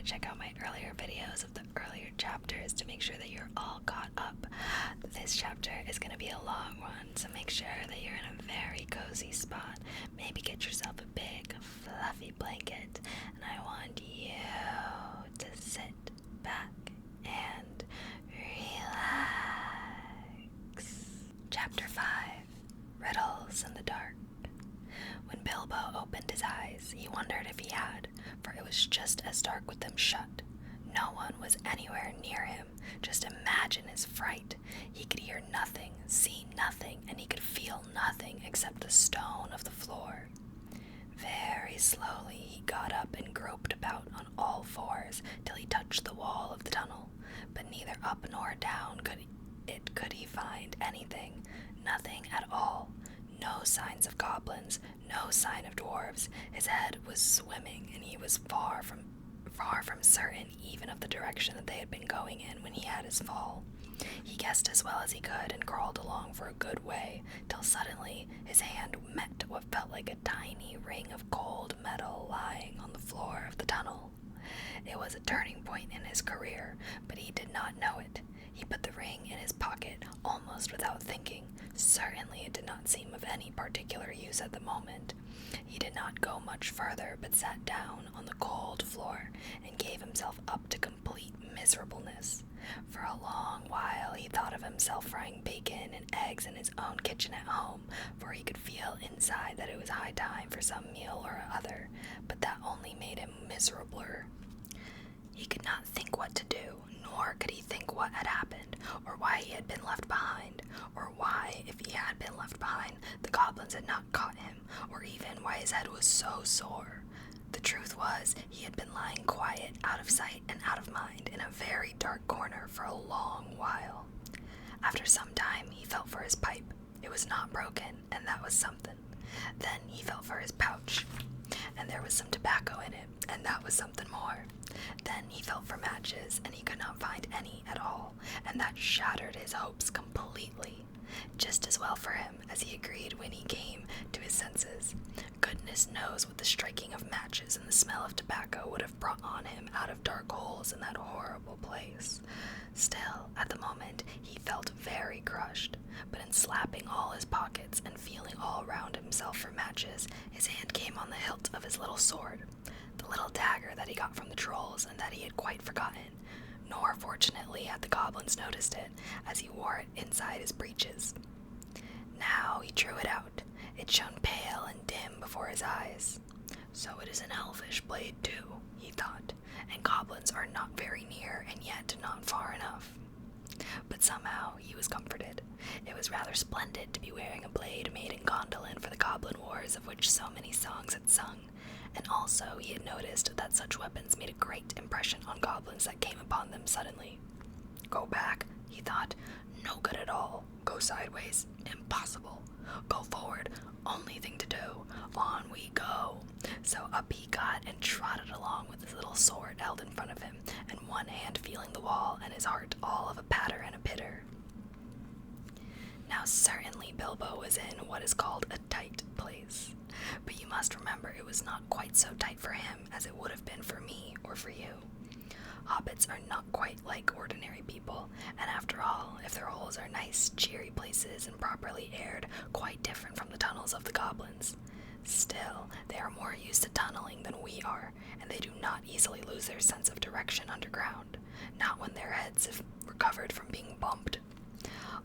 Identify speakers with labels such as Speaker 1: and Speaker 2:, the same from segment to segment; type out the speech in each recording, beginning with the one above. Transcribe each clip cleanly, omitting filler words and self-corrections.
Speaker 1: to check out my earlier videos of the earlier chapters to make sure that you're all caught up. This chapter is going to be a long one, so make sure that you're in a very cozy spot. Maybe get yourself a big, fluffy blanket, and I want you to sit back and relax. Chapter 5, Riddles in the Dark. When Bilbo opened his eyes, he wondered if he had, for it was just as dark with them shut. No one was anywhere near him. Just imagine his fright. He could hear nothing, see nothing, and he could feel nothing except the stone of the floor. Very slowly he got up and groped about on all fours till he touched the wall of the tunnel, but neither up nor down could he find anything. Nothing at all. No signs of goblins, no sign of dwarves. His head was swimming, and he was far from certain even of the direction that they had been going in when he had his fall. He guessed as well as he could and crawled along for a good way, till suddenly his hand met what felt like a tiny ring of cold metal lying on the floor of the tunnel. It was a turning point in his career, but he did not know it. He put the ring in his pocket almost without thinking. Certainly it did not seem of any particular use at the moment. He did not go much further, but sat down on the cold floor and gave himself up to complete miserableness. For a long while he thought of himself frying bacon and eggs in his own kitchen at home, for he could feel inside that it was high time for some meal or other, but that only made him miserabler. He could not think what to do, nor could he think what had happened, or why he had been left behind, or why, if he had been left behind, the goblins had not caught him, or even why his head was so sore. The truth was, he had been lying quiet, out of sight and out of mind, in a very dark corner for a long while. After some time, he felt for his pipe. It was not broken, and that was something. Then he felt for his pouch, and there was some tobacco in it, and that was something more. Then he felt for matches, and he could not find any at all, and that shattered his hopes completely. Just as well for him, as he agreed when he came to his senses. Goodness knows what the striking of matches and the smell of tobacco would have brought on him out of dark holes in that horrible place. Still, at the moment, he felt very crushed, but in slapping all his pockets and feeling all round himself for matches, his hand came on the hilt of his little sword, the little dagger that he got from the trolls and that he had quite forgotten, nor fortunately had the goblins noticed it, as he wore it inside his breeches. Now he drew it out. It shone pale and dim before his eyes. So it is an elvish blade too, he thought, and goblins are not very near and yet not far enough. But somehow he was comforted. It was rather splendid to be wearing a blade made in Gondolin for the goblin wars of which so many songs had sung, and also he had noticed that such weapons made a great impression on goblins that came upon them suddenly. Go back, he thought, no good at all. Go sideways, impossible. Go forward, only thing to do. On we go. So up he got and trotted along with his little sword held in front of him, and one hand feeling the wall, and his heart all of a patter and a pitter. Now certainly Bilbo was in what is called a tight place, but you must remember it was not quite so tight for him as it would have been for me or for you. Hobbits are not quite like ordinary people, and after all, if their holes are nice, cheery places and properly aired, quite different from the tunnels of the goblins. Still, they are more used to tunneling than we are, and they do not easily lose their sense of direction underground, not when their heads have recovered from being bumped.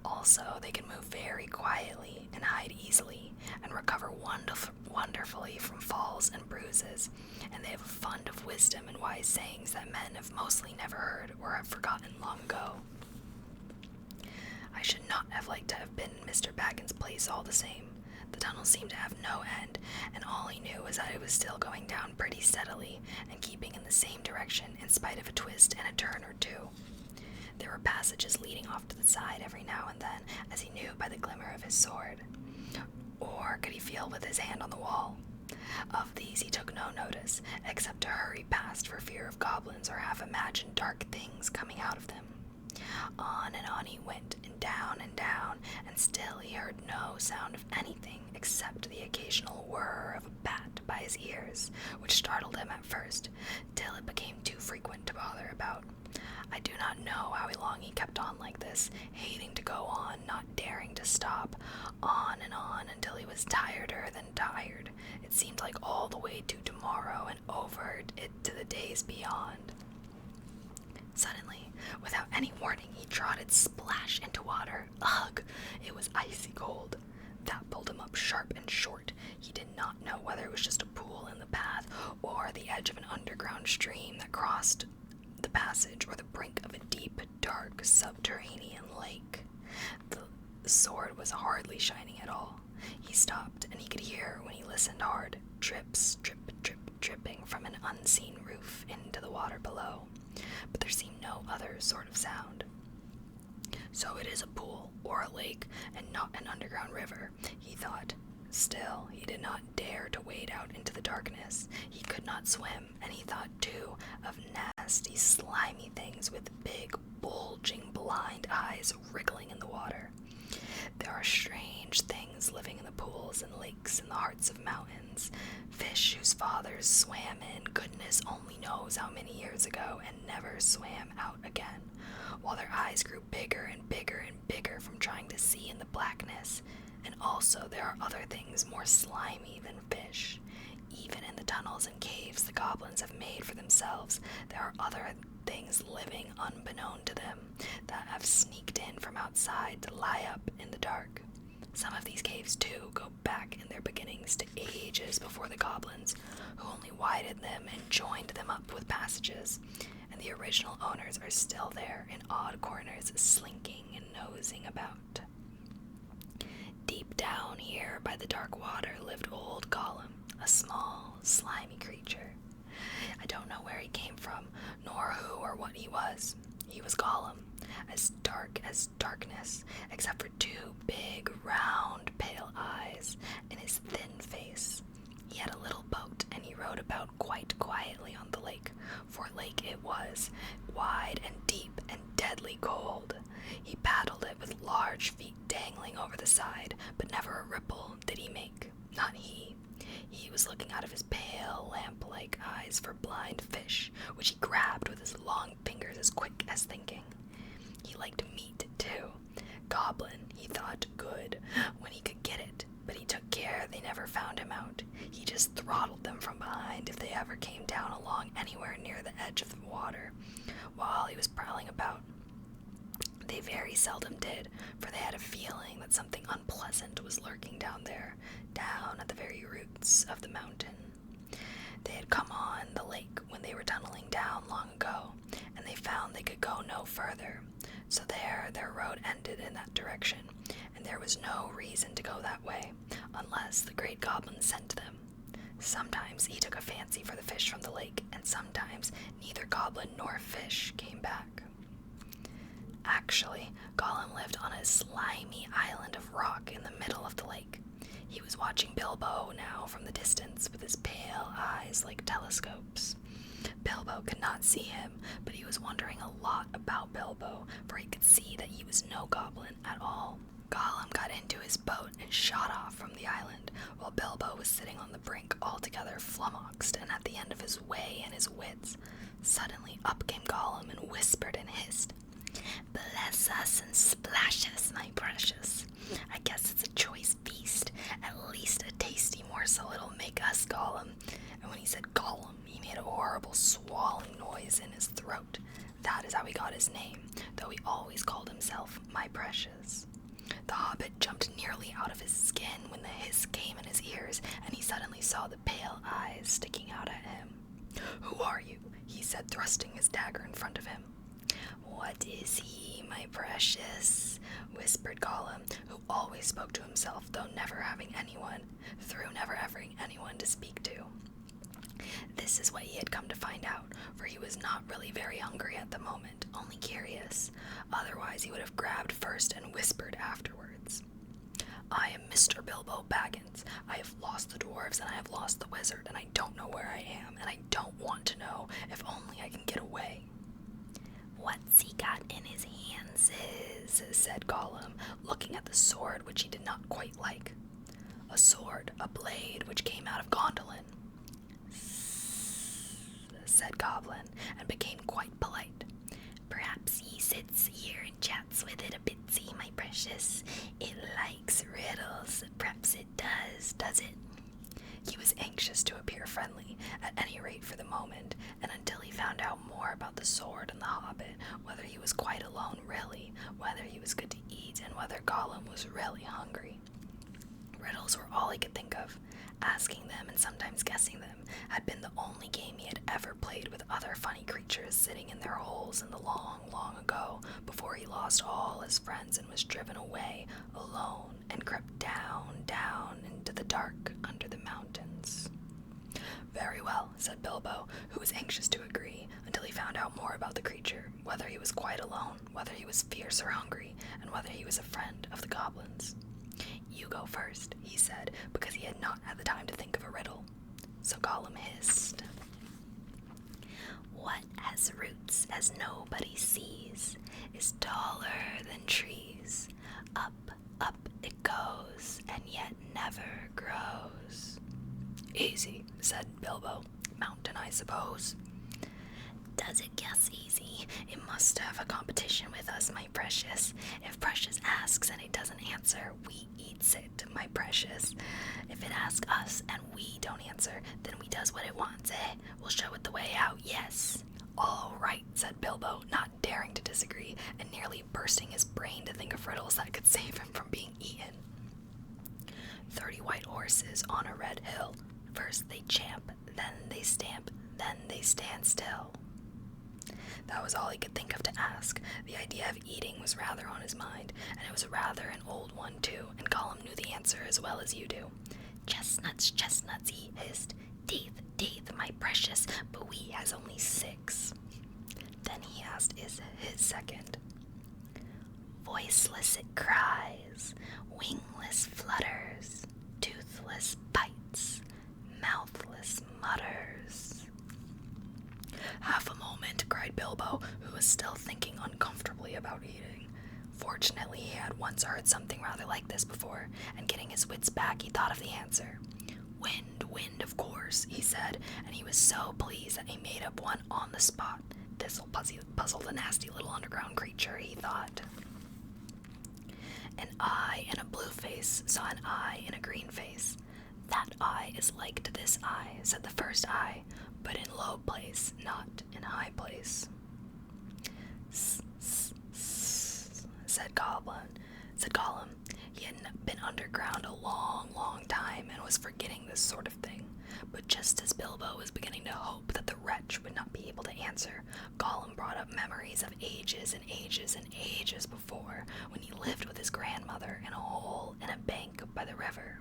Speaker 1: Also, they can move very quietly and hide easily, and recover wonderfully from falls and bruises, and they have a fund of wisdom and wise sayings that men have mostly never heard or have forgotten long ago. I should not have liked to have been in Mr. Baggin's place all the same. The tunnel seemed to have no end, and all he knew was that it was still going down pretty steadily and keeping in the same direction in spite of a twist and a turn or two. There were passages leading off to the side every now and then, as he knew by the glimmer of his sword. Or could he feel with his hand on the wall? Of these he took no notice, except to hurry past for fear of goblins or half-imagined dark things coming out of them. On and on he went, and down, and still he heard no sound of anything except the occasional whir of a bat by his ears, which startled him at first, till it became too frequent to bother about. I do not know how long he kept on like this, hating to go on, not daring to stop, on and on until he was tireder than tired. It seemed like all the way to tomorrow and over it to the days beyond. Suddenly, without any warning, he trotted splash into water. Ugh! It was icy cold. That pulled him up sharp and short. He did not know whether it was just a pool in the path, or the edge of an underground stream that crossed the passage, or the brink of a deep, dark, subterranean lake. The sword was hardly shining at all. He stopped, and he could hear, when he listened hard, drips, drip, drip, dripping from an unseen roof into the water below. But there seemed no other sort of sound. So it is a pool, or a lake, and not an underground river, he thought. Still, he did not dare to wade out into the darkness. He could not swim, and he thought, too, of nasty, slimy things with big, bulging, blind eyes wriggling in the water. There are strange things living in the pools and lakes in the hearts of mountains. Fish whose fathers swam in goodness only knows how many years ago and never swam out again, while their eyes grew bigger and bigger and bigger from trying to see in the blackness. And also there are other things more slimy than fish. Even in the tunnels and caves the goblins have made for themselves, there are other things living unbeknown to them that have sneaked in from outside to lie up in the dark. Some of these caves, too, go back in their beginnings to ages before the goblins, who only widened them and joined them up with passages, and the original owners are still there in odd corners, slinking and nosing about. Deep down here by the dark water lived old Gollum, a small, slimy creature. I don't know where he came from, nor who or what he was. He was Gollum, as dark as darkness, except for two big, round, pale eyes in his thin face. He had a little boat, and he rowed about quite quietly on the lake, for lake it was, wide and deep and deadly cold. He paddled it with large feet dangling over the side, but never a ripple did he make. Not he. He was looking out of his pale, lamp-like eyes for blind fish, which he grabbed with his long fingers as quick as thinking. He liked meat, too. Goblin, he thought, good, when he could get it, but he took care they never found him out. He just throttled them from behind if they ever came down along anywhere near the edge of the water, while he was prowling about. They very seldom did, for they had a feeling that something unpleasant was lurking down there, down at the very roots of the mountain. They had come on the lake when they were tunneling down long ago, and they found they could go no further. So there their road ended in that direction, and there was no reason to go that way, unless the great goblin sent them. Sometimes he took a fancy for the fish from the lake, and sometimes neither goblin nor fish came back. Actually, Gollum lived on a slimy island of rock in the middle of the lake. He was watching Bilbo now from the distance with his pale eyes like telescopes. Bilbo could not see him, but he was wondering a lot about Bilbo, for he could see that he was no goblin at all. Gollum got into his boat and shot off from the island, while Bilbo was sitting on the brink altogether flummoxed and at the end of his way and his wits. Suddenly up came Gollum and whispered and hissed, "Bless us and splash us, my precious. I guess it's a choice feast, at least a tasty morsel it'll make us, Gollum." And when he said Gollum, he made a horrible swallowing noise in his throat. That is how he got his name, though he always called himself my precious. The Hobbit jumped nearly out of his skin when the hiss came in his ears, and he suddenly saw the pale eyes sticking out at him. "Who are you?" he said, thrusting his dagger in front of him. "What is he, my precious?" whispered Gollum, who always spoke to himself, though never having anyone to speak to. This is what he had come to find out, for he was not really very hungry at the moment, only curious. Otherwise he would have grabbed first and whispered afterwards. "I am Mr. Bilbo Baggins. I have lost the dwarves and I have lost the wizard, and I don't know where I am, and I don't want to know, if only I can get away." "What's he got in his hand is, said Gollum, looking at the sword which he did not quite like. A sword, a blade which came out of Gondolin, said Goblin, and became quite polite. Perhaps he sits here and chats with it a bitsy, my precious. It likes riddles. Perhaps it does it? He was anxious to appear friendly, at any rate for the moment, and until he found out more about the sword and the Hobbit, whether he was quite alone really, whether he was good to eat, and whether Gollum was really hungry. Riddles were all he could think of. Asking them and sometimes guessing them had been the only game he had ever played with other funny creatures sitting in their holes in the long, long ago, before he lost all his friends and was driven away alone and crept down, down into the dark under the mountains. Very well, said Bilbo, who was anxious to agree, until he found out more about the creature, whether he was quite alone, whether he was fierce or hungry, and whether he was a friend of the goblins. You go first, he said, because he had not had the time to think of a riddle. So Gollum hissed. What has roots as nobody sees, is taller than trees. Up, up it goes, and yet never grows. Easy, said Bilbo. Mountain, I suppose. Does it guess easy? It must have a competition with us, my precious. If Precious asks and it doesn't answer, we eats it, my precious. If it asks us and we don't answer, then we does what it wants, eh? We'll show it the way out, yes. All right, said Bilbo, not daring to disagree, and nearly bursting his brain to think of riddles that could save him from being eaten. 30 white horses on a red hill. First they champ, then they stamp, then they stand still. That was all he could think of to ask. The idea of eating was rather on his mind, and it was rather an old one too, and Gollum knew the answer as well as you do. Chestnuts, chestnuts, he hissed. Teeth, teeth, my precious, but we has only 6. Then he asked his second. Voiceless it cries, wingless flutters, toothless bites, mouthless mutters. Half a moment, cried Bilbo, who was still thinking uncomfortably about eating. Fortunately, he had once heard something rather like this before, and getting his wits back, he thought of the answer. Wind, wind, of course, he said, and he was so pleased that he made up one on the spot. This'll puzzle the nasty little underground creature, he thought. An eye in a blue face saw an eye in a green face. That eye is like to this eye, said the first eye, but in low place, not in high place. Said Gollum. He had been underground a long, long time and was forgetting this sort of thing. But just as Bilbo was beginning to hope that the wretch would not be able to answer, Gollum brought up memories of ages and ages and ages before, when he lived with his grandmother in a hole in a bank by the river.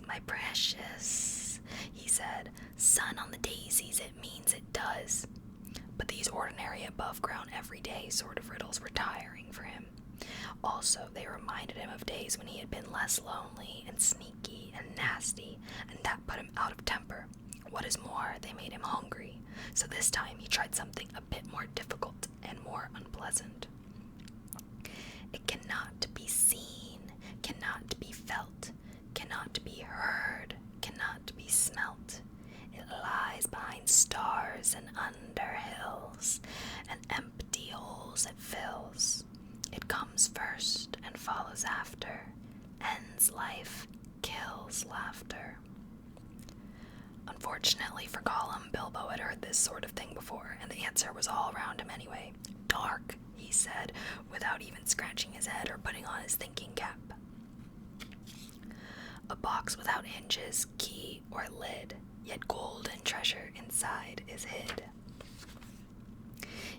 Speaker 1: My precious, he said. Sun on the daisies, it means it does. But these ordinary above-ground, everyday sort of riddles were tiring for him. Also, they reminded him of days when he had been less lonely and sneaky and nasty, and that put him out of temper. What is more, they made him hungry, so this time he tried something a bit more difficult and more unpleasant. It cannot be seen, cannot be felt, cannot be heard, cannot be smelt. It lies behind stars and under hills, and empty holes it fills. It comes first and follows after, ends life, kills laughter. Unfortunately for Gollum, Bilbo had heard this sort of thing before, and the answer was all around him anyway. Dark, he said, without even scratching his head or putting on his thinking cap. A box without hinges, key, or lid, yet gold and treasure inside is hid.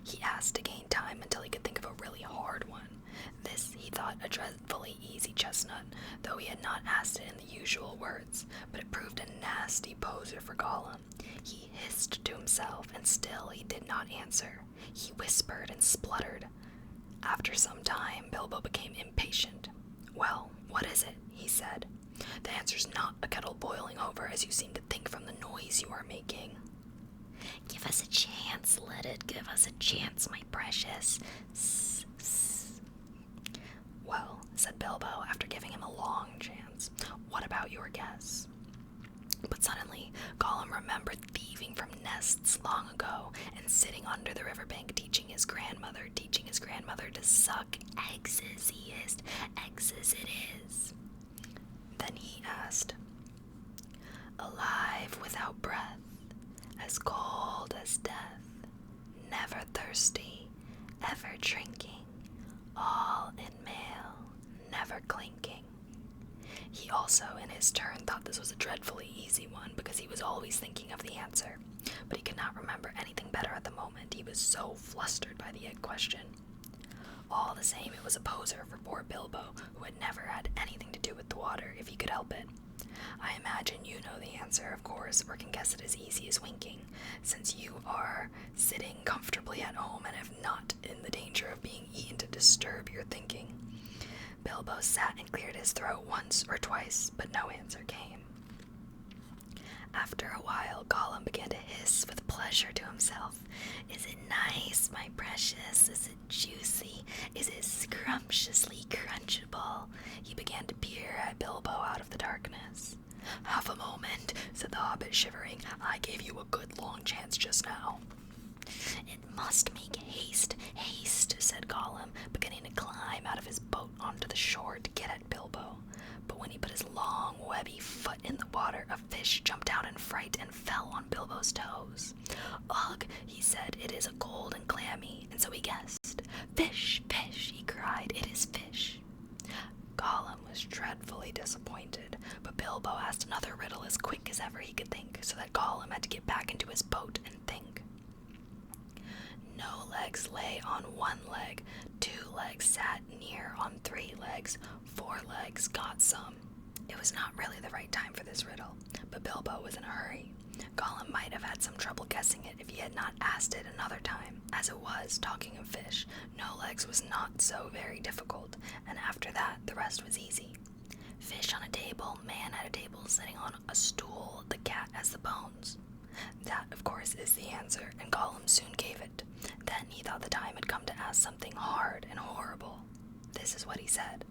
Speaker 1: He asked to gain time until he could think of a really hard one. This he thought a dreadfully easy chestnut, though he had not asked it in the usual words, but it proved a nasty poser for Gollum. He hissed to himself, and still he did not answer. He whispered and spluttered. After some time, Bilbo became impatient. Well, what is it? He said. The answer's not a kettle boiling over, as you seem to think from the noise you are making. Give us a chance, chance. Let it give us a chance, my precious. Well, said Bilbo after giving him a long chance, what about your guess? But suddenly, Gollum remembered thieving from nests long ago and sitting under the riverbank teaching his grandmother to suck eggs as he is, eggs as it is. Then he asked, alive without breath, as cold as death, never thirsty, ever drinking, all in mail, never clinking. He also, in his turn, thought this was a dreadfully easy one because he was always thinking of the answer, but he could not remember anything better at the moment. He was so flustered by the egg question. All the same, it was a poser for poor Bilbo, who had never had anything to do with the water if he could help it. I imagine you know the answer, of course, or can guess it as easy as winking, since you are sitting comfortably at home and have not in the danger of being eaten to disturb your thinking. Bilbo sat and cleared his throat once or twice, but no answer came. After a while, Gollum began to hiss with pleasure to himself. Is it nice, my precious? Is it juicy? Is it scrumptiously crunchable? He began to peer at Bilbo out of the darkness. Half a moment, said the Hobbit, shivering. I gave you a good long chance just now. It must make haste, said Gollum, beginning to climb out of his boat onto the shore to get at Bilbo. But when he put his long, webby foot in the water, a fish jumped out in fright and fell on Bilbo's toes. Ugh, he said, it is a cold and clammy, and so he guessed. Fish, fish, he cried, it is fish. Gollum was dreadfully disappointed, but Bilbo asked another riddle as quick as ever he could think, so that Gollum had to get back into his boat and think. No legs lay on one leg, 2 legs sat near on 3 legs, 4 legs got some. It was not really the right time for this riddle, but Bilbo was in a hurry. Gollum might have had some trouble guessing it if he had not asked it another time. As it was, talking of fish, no legs was not so very difficult, and after that, the rest was easy. Fish on a table, man at a table sitting on a stool, the cat has the bones. That, of course, is the answer, and Gollum soon gave it. Then he thought the time had come to ask something hard and horrible. This is what he said.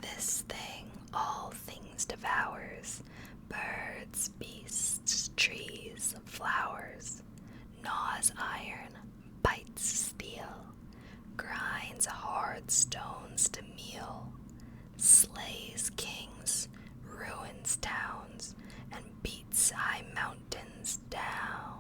Speaker 1: This thing all things devours, birds, beasts, trees, flowers, gnaws iron, bites steel, grinds hard stones to meal, slays kings, ruins towns, and beats high mountains down.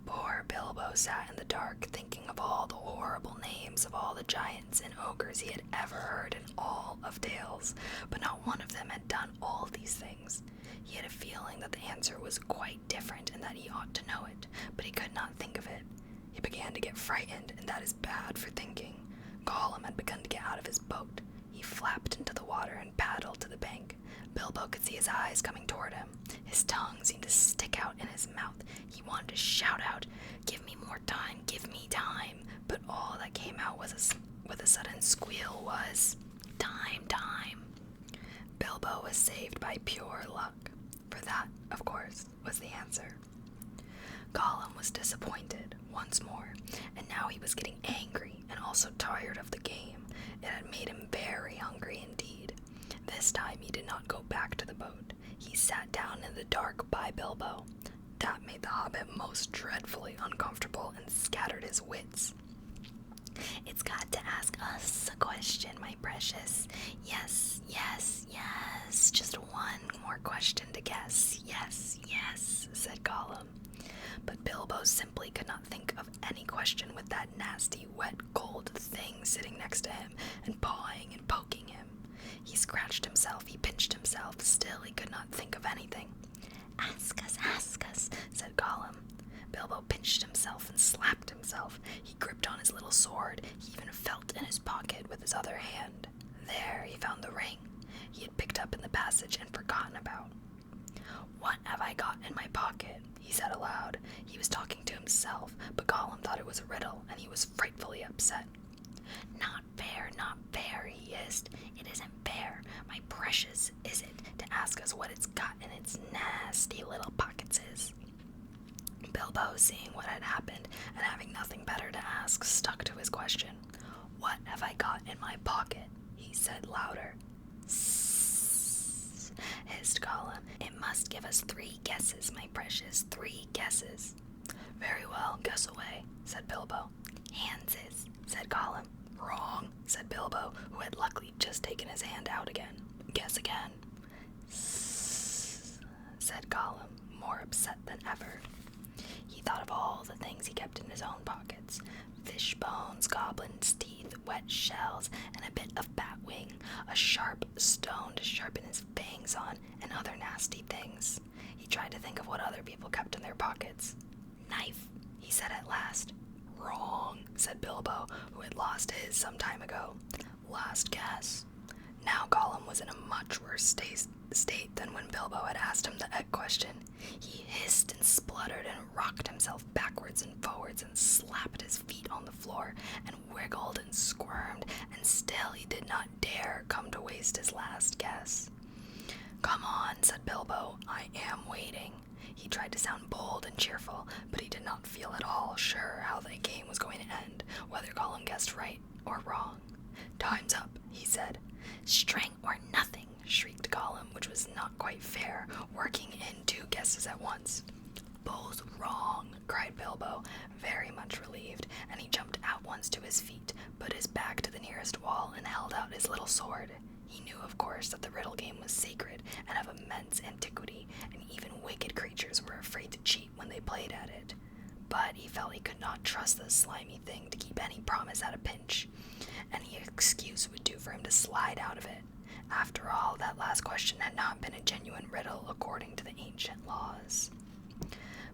Speaker 1: Poor Bilbo sat in the dark, thinking of all the horrible names of all the giants and ogres he had ever heard in all of tales, but not one of them had done all these things. He had a feeling that the answer was quite different and that he ought to know it, but he could not think of it. He began to get frightened, and that is bad for thinking. Gollum had begun to get out of his boat. He flapped into the water and paddled to the bank. Bilbo could see his eyes coming toward him. His tongue seemed to stick out in his mouth. He wanted to shout out, "Give me more time, give me time," but all that came out with a sudden squeal was, "Time, time." Bilbo was saved by pure luck, for that, of course, was the answer. Gollum was disappointed once more, and now he was getting angry and also tired of the game. It had made him very hungry indeed. This time he did not go back to the boat. He sat down in the dark by Bilbo. That made the Hobbit most dreadfully uncomfortable and scattered his wits. It's got to ask us a question, my precious. Yes, yes, yes. Just one more question to guess. Yes, yes, said Gollum. But Bilbo simply could not think of any question with that nasty, wet, cold thing sitting next to him and pawing and poking him. He scratched himself, he pinched himself, still he could not think of anything. Ask us, said Gollum. Bilbo pinched himself and slapped himself. He gripped on his little sword. He even felt in his pocket with his other hand. There he found the ring he had picked up in the passage and forgotten about. What have I got in my pocket? He said aloud. He was talking to himself, but Gollum thought it was a riddle, and he was frightfully upset. Not fair, he hissed. It isn't fair, my precious, is it, to ask us what it's got in its nasty little pockets is? Bilbo, seeing what had happened and having nothing better to ask, stuck to his question. "What have I got in my pocket?" he said louder. "Sssss," hissed Gollum. "It must give us 3 guesses, my precious, 3 guesses." "Very well, guess away," said Bilbo. "Handses," said Gollum. "Wrong," said Bilbo, who had luckily just taken his hand out again. "Guess again." "Sssss," said Gollum, more upset than ever. He thought of all the things he kept in his own pockets. Fish bones, goblins' teeth, wet shells, and a bit of bat wing, a sharp stone to sharpen his fangs on, and other nasty things. He tried to think of what other people kept in their pockets. "Knife," he said at last. "Wrong," said Bilbo, who had lost his some time ago. "Last guess." Now Gollum was in a much worse state than when Bilbo had asked him the egg question. He hissed and spluttered and rocked himself backwards and forwards and slapped his feet on the floor and wiggled and squirmed, and still he did not dare come to waste his last guess. "Come on," said Bilbo. "I am waiting." He tried to sound bold and cheerful, but he did not feel at all sure how the game was going to end, whether Gollum guessed right or wrong. "Time's up," he said. "String or nothing," shrieked Gollum, which was not quite fair, working in 2 guesses at once. "Both wrong," cried Bilbo, very much relieved, and he jumped at once to his feet, put his back to the nearest wall, and held out his little sword. He knew, of course, that the riddle game was sacred and of immense antiquity, and even wicked creatures were afraid to cheat when they played at it. But he felt he could not trust the slimy thing to keep any promise at a pinch. Any excuse would do for him to slide out of it. After all, that last question had not been a genuine riddle according to the ancient laws.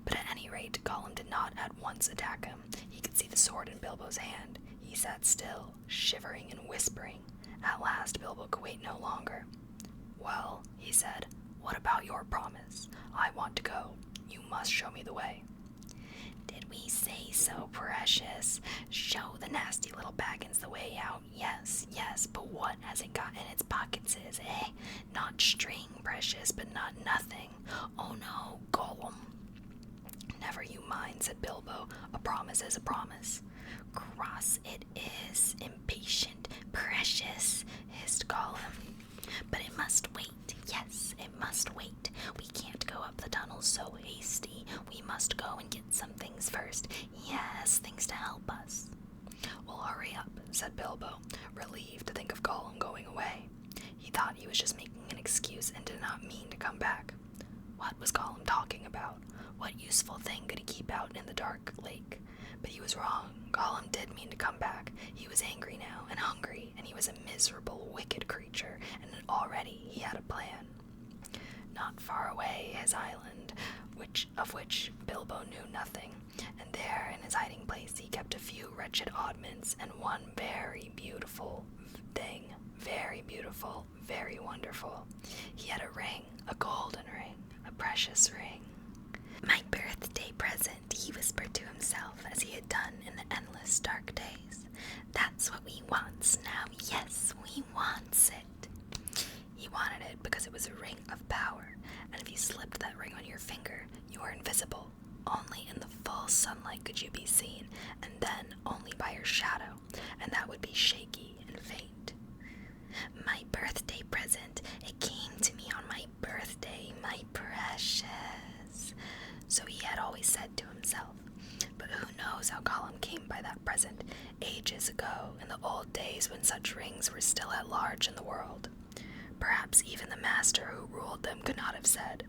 Speaker 1: But at any rate, Gollum did not at once attack him. He could see the sword in Bilbo's hand. He sat still, shivering and whispering. At last, Bilbo could wait no longer. "Well," he said, "what about your promise? I want to go. You must show me the way." "Did we say so, precious? Show the nasty little Baggins the way out. Yes, yes, but what has it got in its pockets, eh? Not string, precious, but not nothing. Oh no, Gollum." "Never you mind," said Bilbo. "A promise is a promise." "Cross it is, impatient, precious," hissed Gollum. "But it must wait. Yes, it must wait. We can't go up the tunnel so hasty. We must go and get some things first. Yes, things to help us." "Well, hurry up," said Bilbo, relieved to think of Gollum going away. He thought he was just making an excuse and did not mean to come back. What was Gollum talking about? What useful thing could he keep out in the dark lake? But he was wrong. Gollum did mean to come back. He was angry now and hungry, and he was a miserable, wicked creature, and already he had a plan. Not far away, his island, of which Bilbo knew nothing, and there in his hiding place he kept a few wretched oddments and one very beautiful thing, very beautiful, very wonderful. He had a ring, a golden ring, a precious ring. "My birthday present," he whispered to himself, as he had done in the endless dark days. "That's what we wants now. Yes, we wants it." He wanted it because it was a ring of power, and if you slipped that ring on your finger, you were invisible. Only in the full sunlight could you be seen, and then only by your shadow, and that would be shaky and faint. "My birthday present. It came to me on my birthday, my precious." So he had always said to himself. But who knows how Gollum came by that present, ages ago, in the old days when such rings were still at large in the world. Perhaps even the master who ruled them could not have said.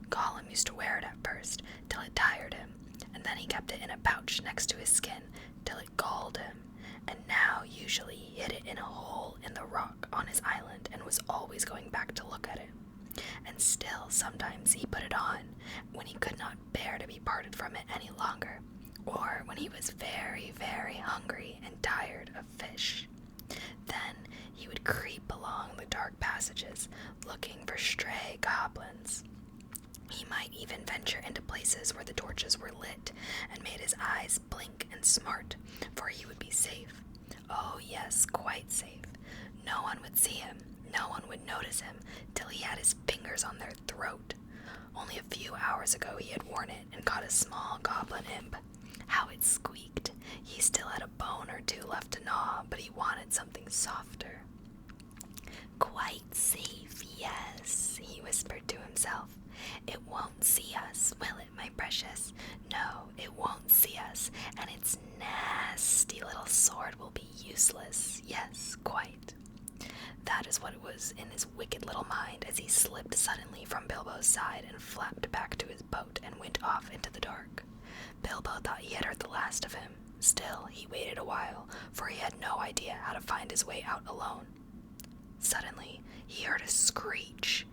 Speaker 1: Gollum used to wear it at first, till it tired him, and then he kept it in a pouch next to his skin, till it galled him, and now usually he hid it in a hole in the rock on his island and was always going back to look at it. And still sometimes he put it on when he could not bear to be parted from it any longer, or when he was very, very hungry and tired of fish. Then he would creep along the dark passages, looking for stray goblins. He might even venture into places where the torches were lit and made his eyes blink and smart, for he would be safe. Oh yes, quite safe. No one would see him, no one would notice him, till he had his fingers on their throat. Only a few hours ago he had worn it and caught a small goblin imp. How it squeaked! He still had a bone or two left to gnaw, but he wanted something softer. "Quite safe, yes," he whispered to himself. "It won't see us, will it, my precious? No, it won't see us, and its nasty little sword will be useless. Yes, quite." That is what it was in his wicked little mind as he slipped suddenly from Bilbo's side and flapped back to his boat and went off into the dark. Bilbo thought he had heard the last of him. Still, he waited a while, for he had no idea how to find his way out alone. Suddenly, he heard a screech.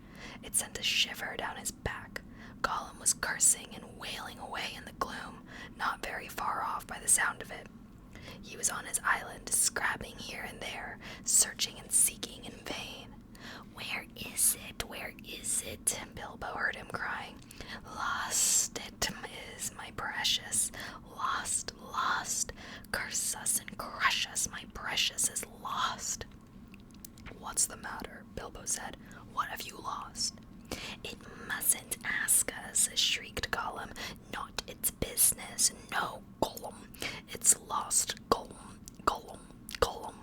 Speaker 1: It sent a shiver down his back. Gollum was cursing and wailing away in the gloom, not very far off by the sound of it. He was on his island, scrabbing here and there, searching and seeking in vain. "Where is it? Where is it?" Bilbo heard him crying. "Lost it is, my precious. Lost, lost. Curse us and crush us, my precious is lost." "What's the matter?" Bilbo said. "What have you lost?" "It mustn't ask us," shrieked Gollum. "Not its business. No, Gollum. It's lost, Gollum, Gollum, Gollum."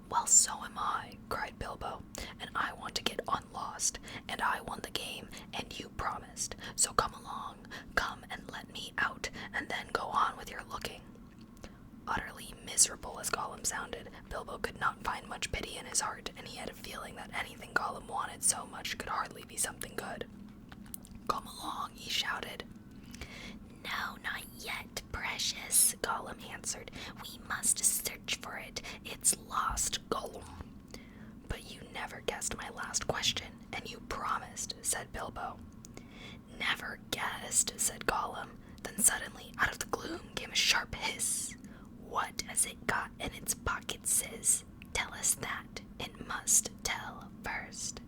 Speaker 1: "Well, so am I," cried Bilbo, "and I want to get unlost, and I won the game, and you promised. So come along, come and let me out, and then go on with your looking." Utterly miserable as Gollum sounded, Bilbo could not find much pity in his heart, and he had a feeling that anything Gollum wanted so much could hardly be something good. "Come along," he shouted. "No, not yet, precious," Gollum answered. "We must search for it. It's lost, Gollum." "But you never guessed my last question, and you promised," said Bilbo. "Never guessed," said Gollum. Then suddenly, out of the gloom, came a sharp hiss. "What has it got in its pocket, Sis? Tell us that. It must tell first."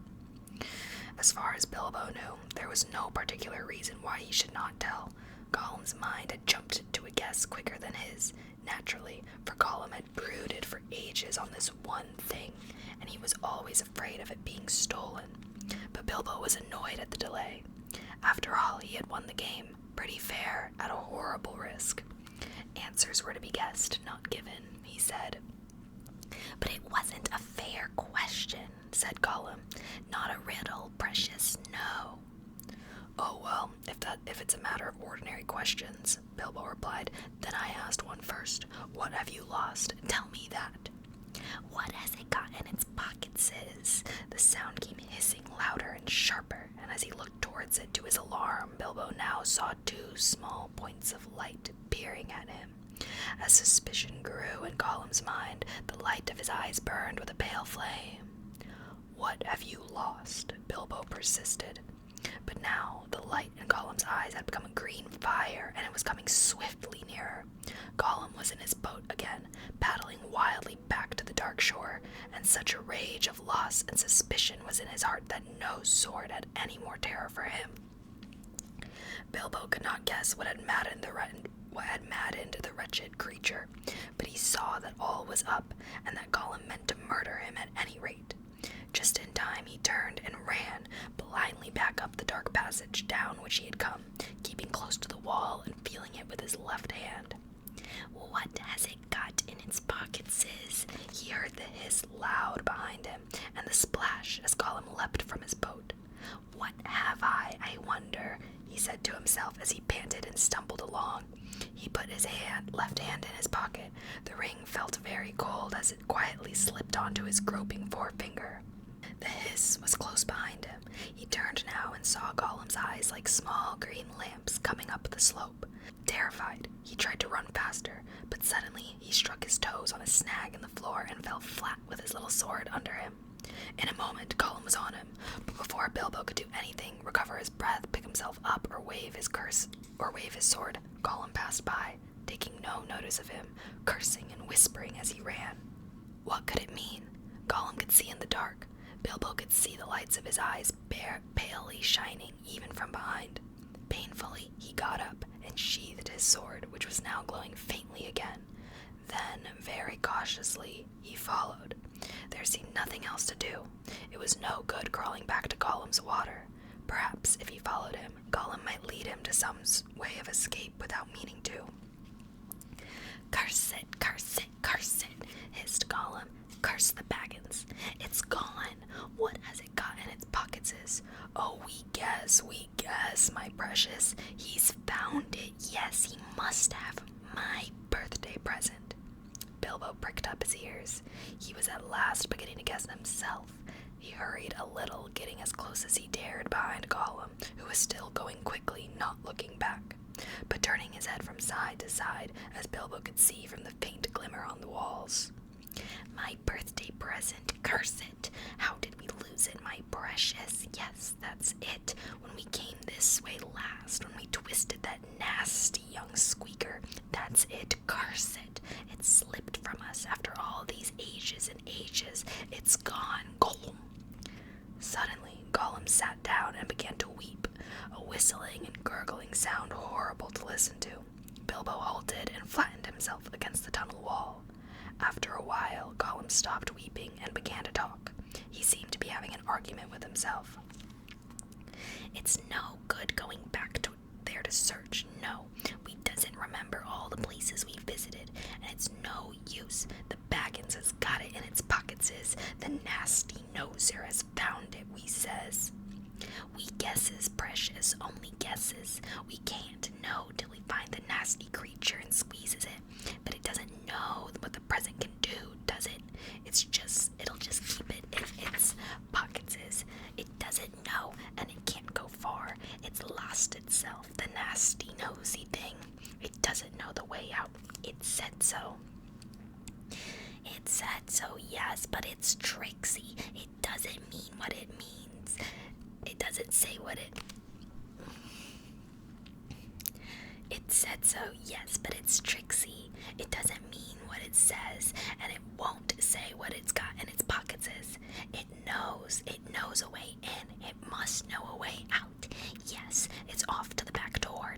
Speaker 1: As far as Bilbo knew, there was no particular reason why he should not tell. Gollum's mind had jumped to a guess quicker than his, naturally, for Gollum had brooded for ages on this one thing, and he was always afraid of it being stolen. But Bilbo was annoyed at the delay. After all, he had won the game, pretty fair, at a horrible risk. Answers were to be guessed, not given, he said. "But it wasn't a fair question," said Gollum. "Not a riddle, precious, no." "Oh, well, if it's a matter of ordinary questions," Bilbo replied, "then I asked one first. What have you lost? Tell me that." "What has it got in its pocket, Sis?" The sound came hissing louder and sharper, and as he looked towards it, to his alarm, Bilbo now saw two small points of light peering at him. As suspicion grew in Gollum's mind, the light of his eyes burned with a pale flame. "What have you lost?" Bilbo persisted. But now the light in Gollum's eyes had become a green fire, and it was coming swiftly nearer. Gollum was in his boat again, paddling wildly back to the dark shore, and such a rage of loss and suspicion was in his heart that no sword had any more terror for him. Bilbo could not guess what had maddened the wretched creature, but he saw that all was up, and that Gollum meant to murder him at any rate. Just in time he turned and ran blindly back up the dark passage down which he had come, keeping close to the wall and feeling it with his left hand. "What has it got in its pocket, Sis?" He heard the hiss loud behind him, and the splash as Gollum leapt from his boat. "What have I wonder?" he said to himself as he panted and stumbled along. He put his left hand in his pocket. The ring felt very cold as it quietly slipped onto his groping forefinger. The hiss was close behind him. He turned now and saw Gollum's eyes like small green lamps coming up the slope. Terrified, he tried to run faster, but suddenly he struck his toes on a snag in the floor and fell flat with his little sword under him. In a moment, Gollum was on him, but before Bilbo could do anything, recover his breath, pick himself up, or wave his sword, Gollum passed by, taking no notice of him, cursing and whispering as he ran. What could it mean? Gollum could see in the dark. Bilbo could see the lights of his eyes palely shining even from behind. Painfully, he got up and sheathed his sword, which was now glowing faintly again. Then, very cautiously, he followed. There seemed nothing else to do. It was no good crawling back to Gollum's water. perhaps if he followed him, Gollum might lead him to some way of escape without meaning to. "Curse it, curse it, curse it," hissed Gollum. "Curse the Baggins. It's gone. What has it got in its pockets? Oh, we guess, my precious. He's found it. Yes, he must have. My birthday present." Bilbo pricked up his ears. He was at last beginning to guess himself. He hurried a little, getting as close as he dared behind Gollum, who was still going quickly, not looking back, but turning his head from side to side, as Bilbo could see from the faint glimmer on the walls. "My birthday present, curse it! How did we lose it, my precious? Yes, that's it. When we came this way last, when we twisted that nasty young squeaker, that's it, curse it! It slipped from us after all these ages and ages. It's gone, Gollum." Suddenly, Gollum sat down and began to weep, a whistling and gurgling sound horrible to listen to. Bilbo halted and flattened himself against the tunnel wall. After a while, Gollum stopped weeping and began to talk. He seemed to be having an argument with himself. "It's no good going back there to search. No, we doesn't remember all the places we visited, and it's no use. The Baggins has got it in its pockets. The nasty noser has found it, we says. We guesses, precious, only guesses. We can't know till we find the nasty creature and squeezes it. But it doesn't know what the present can do, does it? It'll just keep it in its pockets. It doesn't know, and it can't go far. It's lost itself, the nasty nosy thing. It doesn't know the way out. It said so." "It said so, yes, but it's tricksy. It doesn't mean what it means. It doesn't say what it... It said so, yes, but it's tricksy. It doesn't mean what it says, and it won't say what it's got in its pockets. It knows a way in. It must know a way out. Yes, it's off to the back door,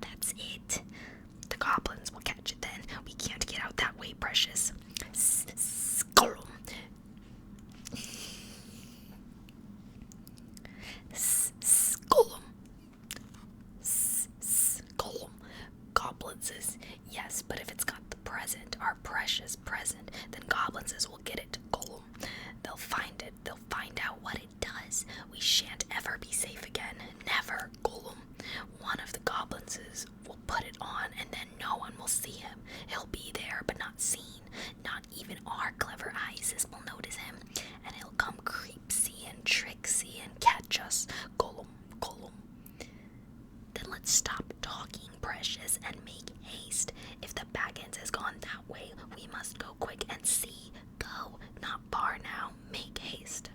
Speaker 1: that's it. The goblins will catch it then. We can't get out that way, precious. Gollum. Gollum. Goblins is, yes, but if it's got the present, our precious present, then goblins will get it, Gollum. They'll find it. They'll find out what it does. We shan't ever be safe again. Never, Gollum. One of the goblins will put it on, and then no one will see him. He'll be there, but not seen. Not even our clever eyes will notice him, and he'll come creepsy and tricksy and catch us, Gollum, Gollum. Then let's stop talking, precious, and make haste. If the Baggins has gone that way, we must go quick and see. Go, not bar now. Make haste."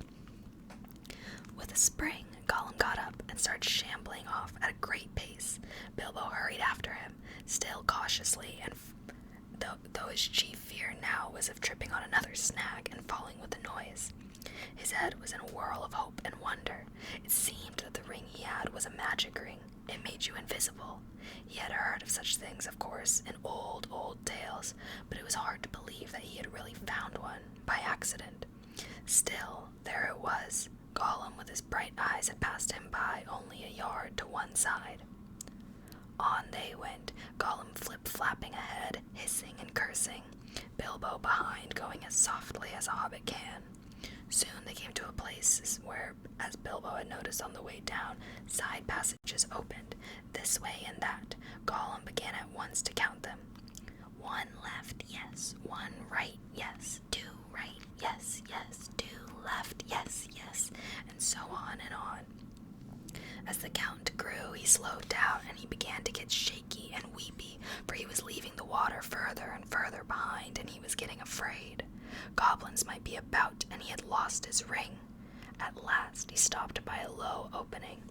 Speaker 1: With a spring, Gollum got up and started shambling off at a great pace. Bilbo hurried after him, still cautiously, and though his chief fear now was of tripping on another snag and falling with the noise. His head was in a whirl of hope and wonder. It seemed that the ring he had was a magic ring. It made you invisible. He had heard of such things, of course, in old tales, but it was hard to believe that he had really found one, by accident. Still, there it was. Gollum, with his bright eyes, had passed him by only a yard to one side. On they went, Gollum flip-flapping ahead, hissing and cursing, Bilbo behind, going as softly as a hobbit can. Soon they came to a place where, as Bilbo had noticed on the way down, side passages opened, this way and that. Gollum began at once to count them. 1 left, yes. 1 right, yes. 2 right, yes, yes. 2 left, yes, yes. And so on and on. As the count grew, he slowed down, and he began to get shaky and weepy, for he was leaving the water further and further behind, and he was getting afraid. Goblins might be about, and he had lost his ring. At last he stopped by a low opening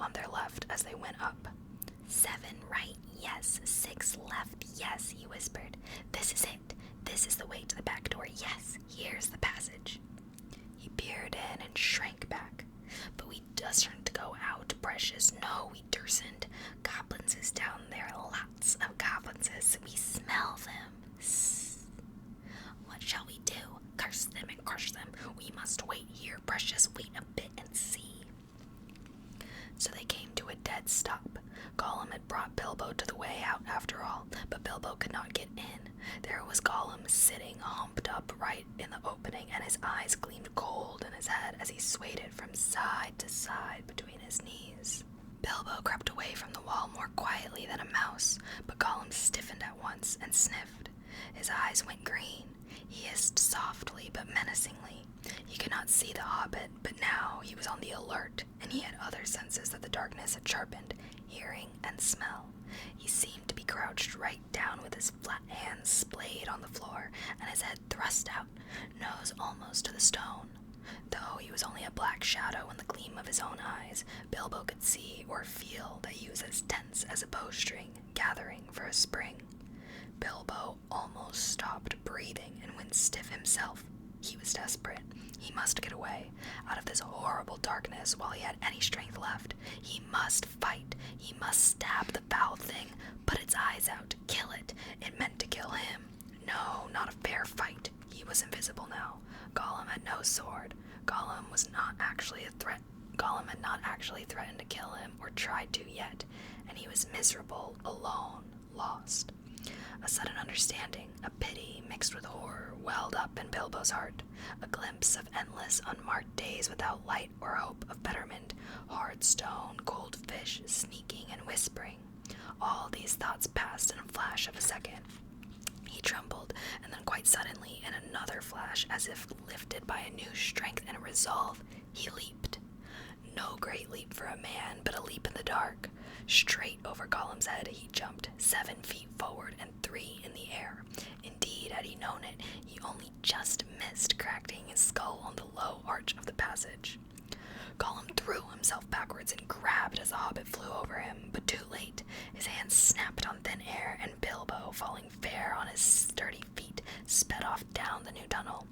Speaker 1: on their left as they went up. 7 right, yes. 6 left, yes, he whispered. This is it. This is the way to the back door, yes. Here's the passage. He peered in and shrank back. But we dursn't go out, precious. No, we dursn't. Goblins is down there. Lots of goblins is. We smell them. What shall we do? Curse them and crush them. We must wait here, precious. Wait a bit and see. brought Bilbo to the way out after all, but Bilbo could not get in. There was Gollum sitting humped up right in the opening, and his eyes gleamed cold in his head as he swayed it from side to side between his knees. Bilbo crept away from the wall more quietly than a mouse, but Gollum stiffened at once and sniffed. His eyes went green. He hissed softly but menacingly. He could not see the Hobbit, but now he was on the alert, and he had other senses that the darkness had sharpened, hearing and smell. He seemed to be crouched right down with his flat hands splayed on the floor and his head thrust out, nose almost to the stone. Though he was only a black shadow in the gleam of his own eyes, Bilbo could see or feel that he was as tense as a bowstring gathering for a spring. Bilbo almost stopped breathing and went stiff himself. He was desperate. He must get away, out of this horrible darkness while he had any strength left. He must fight. He must stab the foul thing, put its eyes out, kill it. It meant to kill him. No, not a fair fight. He was invisible now. Gollum had no sword. Gollum was not actually a threat. Gollum had not actually threatened to kill him or tried to yet, and he was miserable, alone, lost. A sudden understanding, a pity mixed with horror, welled up in Bilbo's heart. A glimpse of endless, unmarked days without light or hope of betterment, hard stone, cold fish, sneaking and whispering. All these thoughts passed in a flash of a second. He trembled, and then quite suddenly, in another flash, as if lifted by a new strength and resolve, he leaped. No great leap for a man, but a leap in the dark. Straight over Gollum's head he jumped, 7 feet forward and 3 in the air. Indeed, had he known it, he only just missed cracking his skull on the low arch of the passage. Gollum threw himself backwards and grabbed as the Hobbit flew over him, but too late. His hands snapped on thin air, and Bilbo, falling fair on his sturdy feet, sped off down the new tunnel.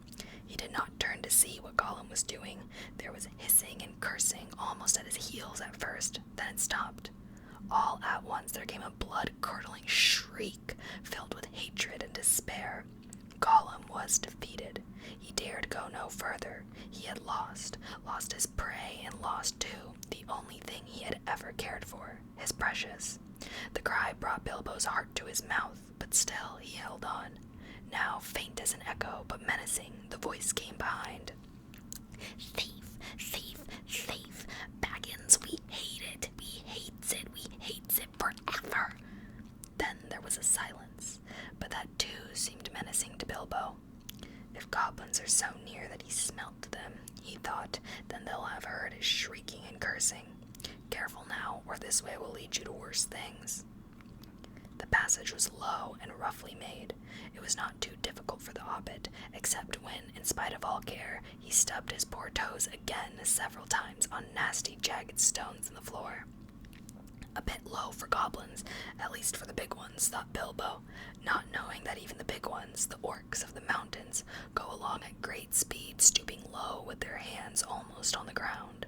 Speaker 1: He did not turn to see what Gollum was doing. There was hissing and cursing almost at his heels at first, then it stopped. All at once there came a blood-curdling shriek, filled with hatred and despair. Gollum was defeated. He dared go no further. He had lost his prey, and lost, too, the only thing he had ever cared for, his precious. The cry brought Bilbo's heart to his mouth, but still he held on. Now faint as an echo, but menacing, the voice came behind. "Thief, thief, thief! Baggins, we hate it! We hates it! We hates it forever!" Then there was a silence, but that too seemed menacing to Bilbo. If goblins are so near that he smelt them, he thought, then they'll have heard his shrieking and cursing. Careful now, or this way will lead you to worse things. The passage was low and roughly made. It was not too difficult for the Hobbit, except when, in spite of all care, he stubbed his poor toes again several times on nasty, jagged stones in the floor. A bit low for goblins, at least for the big ones, thought Bilbo, not knowing that even the big ones, the orcs of the mountains, go along at great speed, stooping low with their hands almost on the ground.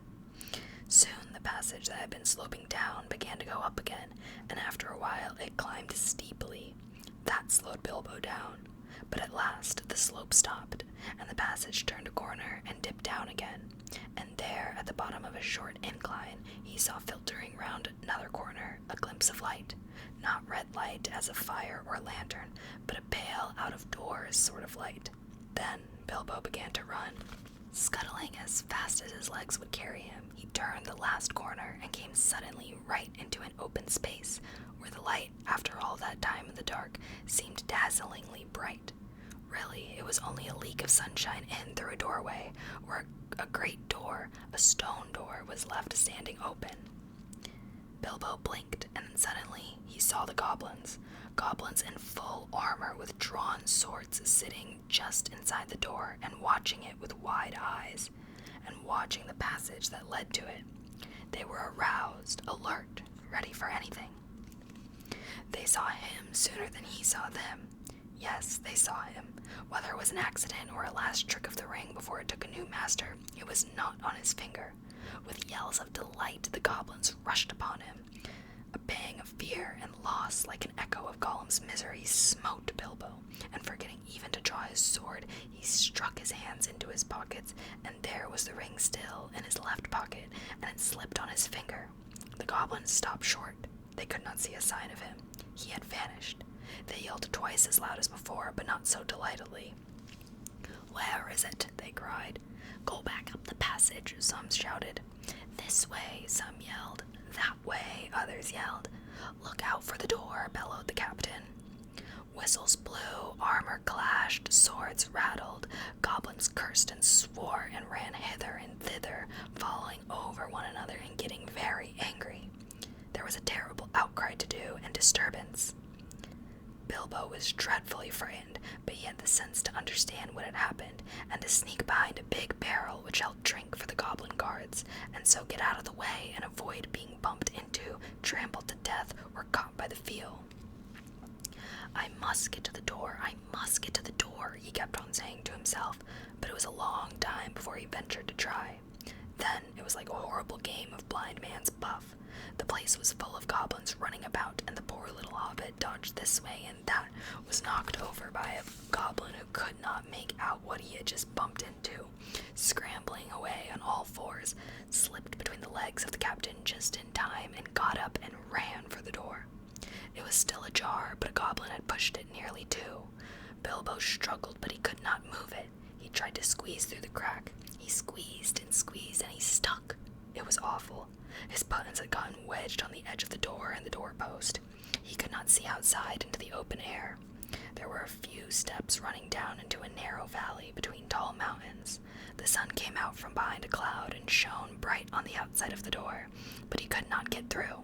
Speaker 1: Soon the passage that had been sloping down began to go up again, and after a while it climbed steeply. That slowed Bilbo down, but at last the slope stopped, and the passage turned a corner and dipped down again, and there, at the bottom of a short incline, he saw filtering round another corner a glimpse of light, not red light as of fire or lantern, but a pale, out-of-doors sort of light. Then Bilbo began to run. Scuttling as fast as his legs would carry him, he turned the last corner and came suddenly right into an open space, where the light, after all that time in the dark, seemed dazzlingly bright. Really, it was only a leak of sunshine in through a doorway, where a great door, a stone door, was left standing open. Bilbo blinked, and then suddenly he saw the goblins. Goblins in full armor with drawn swords sitting just inside the door and watching it with wide eyes, and watching the passage that led to it. They were aroused, alert, ready for anything. They saw him sooner than he saw them. Yes, they saw him. Whether it was an accident or a last trick of the ring before it took a new master, it was not on his finger. With yells of delight, the goblins rushed upon him. A pang of fear and loss, like an echo of Gollum's misery, smote Bilbo, and forgetting even to draw his sword, he struck his hands into his pockets, and there was the ring still in his left pocket, and it slipped on his finger. The goblins stopped short. They could not see a sign of him. He had vanished. They yelled twice as loud as before, but not so delightedly. "Where is it?" they cried. "Go back up the passage," some shouted. "This way," some yelled. "That way," others yelled. "Look out for the door," bellowed the captain. Whistles blew, armor clashed, swords rattled, goblins cursed and swore and ran hither and thither, falling over one another and getting very angry. There was a terrible outcry to do and disturbance. Bilbo was dreadfully frightened, but he had the sense to understand what had happened, and to sneak behind a big barrel which held drink for the goblin guards, and so get out of the way and avoid being bumped into, trampled to death, or caught by the feel. "I must get to the door, I must get to the door," he kept on saying to himself, but it was a long time before he ventured to try. Then it was like a horrible game of blind man's buff. The place was full of goblins running about, and the poor little hobbit dodged this way and that, was knocked over by a goblin who could not make out what he had just bumped into, scrambling away on all fours, slipped between the legs of the captain just in time, and got up and ran for the door. It was still ajar, but a goblin had pushed it nearly to. Bilbo struggled, but he could not move it. He tried to squeeze through the crack. He squeezed, and he stuck. It was awful. His buttons had gotten wedged on the edge of the door and the doorpost. He could not see outside into the open air. There were a few steps running down into a narrow valley between tall mountains. The sun came out from behind a cloud and shone bright on the outside of the door, but he could not get through.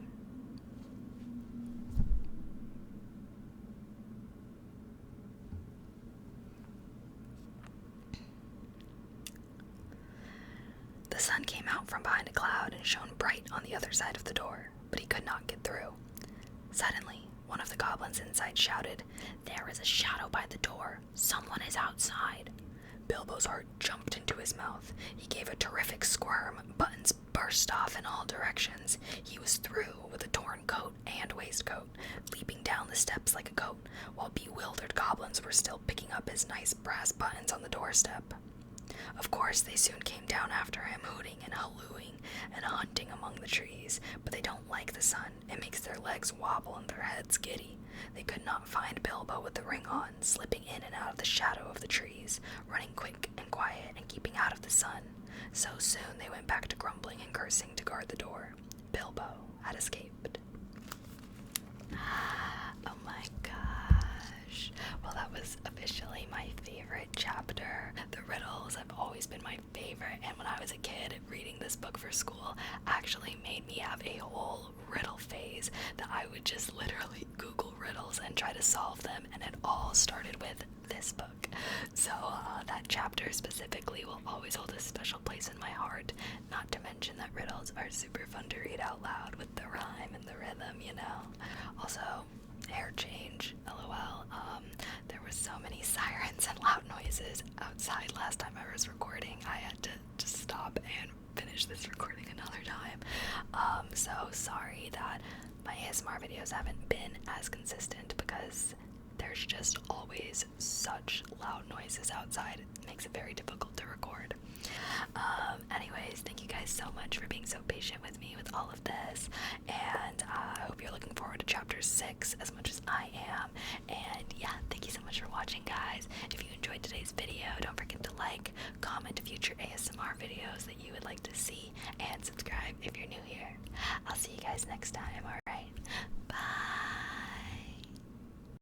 Speaker 1: The sun came out from behind a cloud and shone bright on the other side of the door, but he could not get through. Suddenly, one of the goblins inside shouted, "There is a shadow by the door. Someone is outside." Bilbo's heart jumped into his mouth. He gave a terrific squirm. Buttons burst off in all directions. He was through with a torn coat and waistcoat, leaping down the steps like a goat, while bewildered goblins were still picking up his nice brass buttons on the doorstep. Of course, they soon came down after him, hooting and hallooing and hunting among the trees, but they don't like the sun. It makes their legs wobble and their heads giddy. They could not find Bilbo with the ring on, slipping in and out of the shadow of the trees, running quick and quiet and keeping out of the sun. So soon they went back to grumbling and cursing to guard the door. Bilbo had escaped. Oh my gosh. Well, that was officially my favorite chapter. The riddles have always been my favorite, and when I was a kid, reading this book for school actually made me have a whole riddle phase that I would just literally Google riddles and try to solve them, and it all started with this book. So that chapter specifically will always hold a special place in my heart, not to mention that riddles are super fun to read out loud with the rhyme and the rhythm, you know. Also, hair change, lol. There were so many sirens and loud noises outside last time I was recording. I had to just stop and finish this recording another time. So sorry that my ASMR videos haven't been as consistent because there's just always such loud noises outside. It makes it very difficult to record. Anyways, thank you guys so much for being so patient with me with all of this, and I hope you're looking forward to chapter 6 as much as I am. And yeah, thank you so much for watching, guys. If you enjoyed today's video, don't forget to like, comment future ASMR videos that you would like to see, and subscribe if you're new here. I'll see you guys next time. Alright, bye.